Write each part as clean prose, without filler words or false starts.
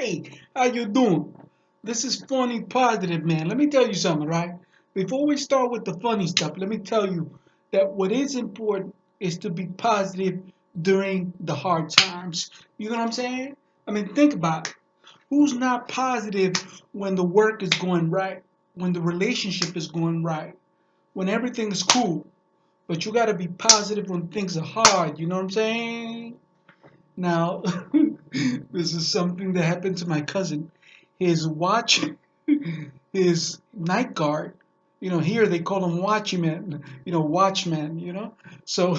Hey, how you doing? This is funny positive, man. Let me tell you something, right? Before we start with the funny stuff, let me tell you that what is important is to be positive during the hard times. You know what I'm saying? I mean, think about it. Who's not positive when the work is going right, when the relationship is going right, when everything is cool? But you got to be positive when things are hard. You know what I'm saying? Now, this is something that happened to my cousin. His watch, his night guard, here they call him watchman, watchman. So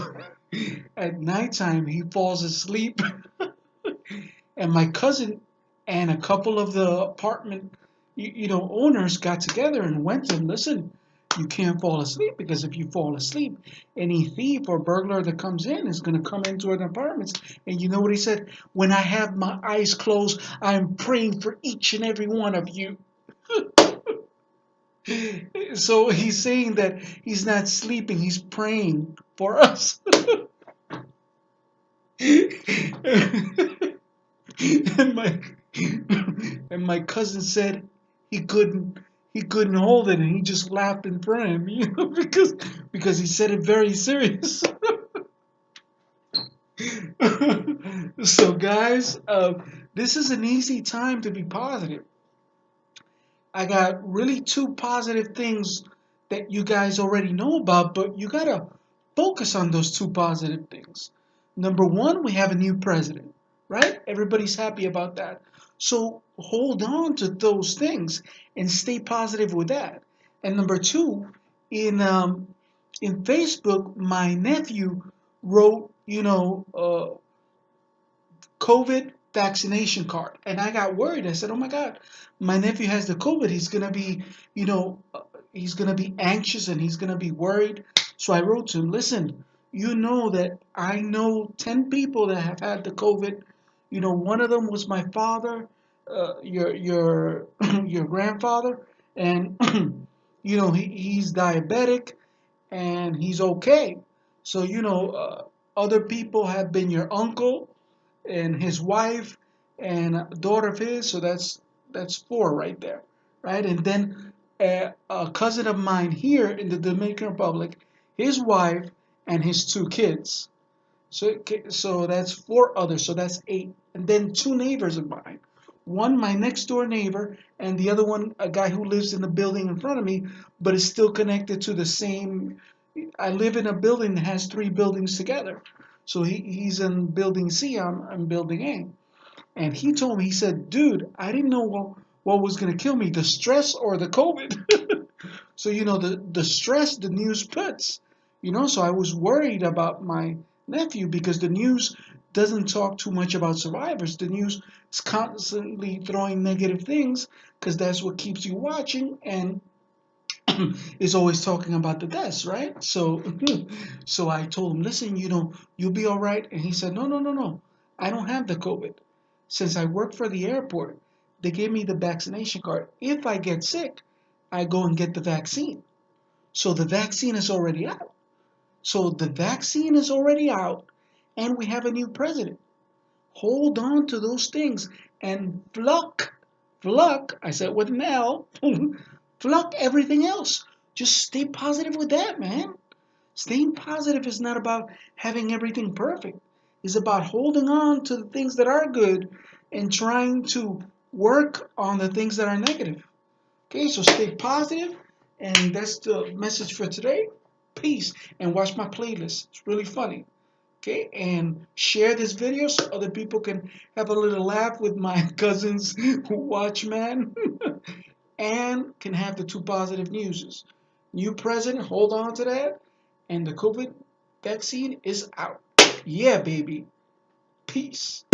at nighttime, he falls asleep, and my cousin and a couple of the apartment, owners got together and went to him, listen, you can't fall asleep because if you fall asleep, any thief or burglar that comes in is going to come into an apartment. And you know what he said? When I have my eyes closed, I'm praying for each and every one of you. So he's saying that he's not sleeping, he's praying for us. and my and my cousin said he couldn't he couldn't hold it, and he just laughed in front of him, because he said it very serious. So guys, this is an easy time to be positive. I got really two positive things that you guys already know about, but you gotta focus on those two positive things. Number one, we have a new president, right? Everybody's happy about that. So hold on to those things and stay positive with that. And number two, in Facebook, my nephew wrote, COVID vaccination card. And I got worried. I said, oh my God, my nephew has the COVID. You know, he's going to be anxious and he's going to be worried. So I wrote to him, listen, you know that I know 10 people that have had the COVID. One of them was my father, your your grandfather, and he's diabetic and he's okay. So other people have been your uncle and his wife and a daughter of his. So that's four right there, right? And then a cousin of mine here in the Dominican Republic, his wife and his two kids. So that's four others. So that's eight. And then two neighbors of mine. One, my next door neighbor, and the other one, a guy who lives in the building in front of me, but is still connected to the same. I live in a building that has three buildings together. So he's in building C, I'm building A. And he told me, he said, dude, I didn't know what was going to kill me, the stress or the COVID. So, the stress the news puts, so I was worried about my nephew because the news doesn't talk too much about survivors. The news is constantly throwing negative things because that's what keeps you watching, and is always talking about the deaths, right? So, so I told him, listen, you'll be all right. And he said, no, no, no, no, I don't have the COVID. Since I work for the airport, they gave me the vaccination card. If I get sick, I go and get the vaccine. So the vaccine is already out. So the vaccine is already out, and we have a new president. Hold on to those things and fluck, I said with an L, fluck everything else. Just stay positive with that, man. Staying positive is not about having everything perfect. It's about holding on to the things that are good and trying to work on the things that are negative. Okay, so stay positive, and that's the message for today. Peace, and watch my playlist. It's really funny. Okay, and share this video so other people can have a little laugh with my cousins who watch, man, and can have the two positive newses. New president, hold on to that, and the COVID vaccine is out. Yeah, baby. Peace.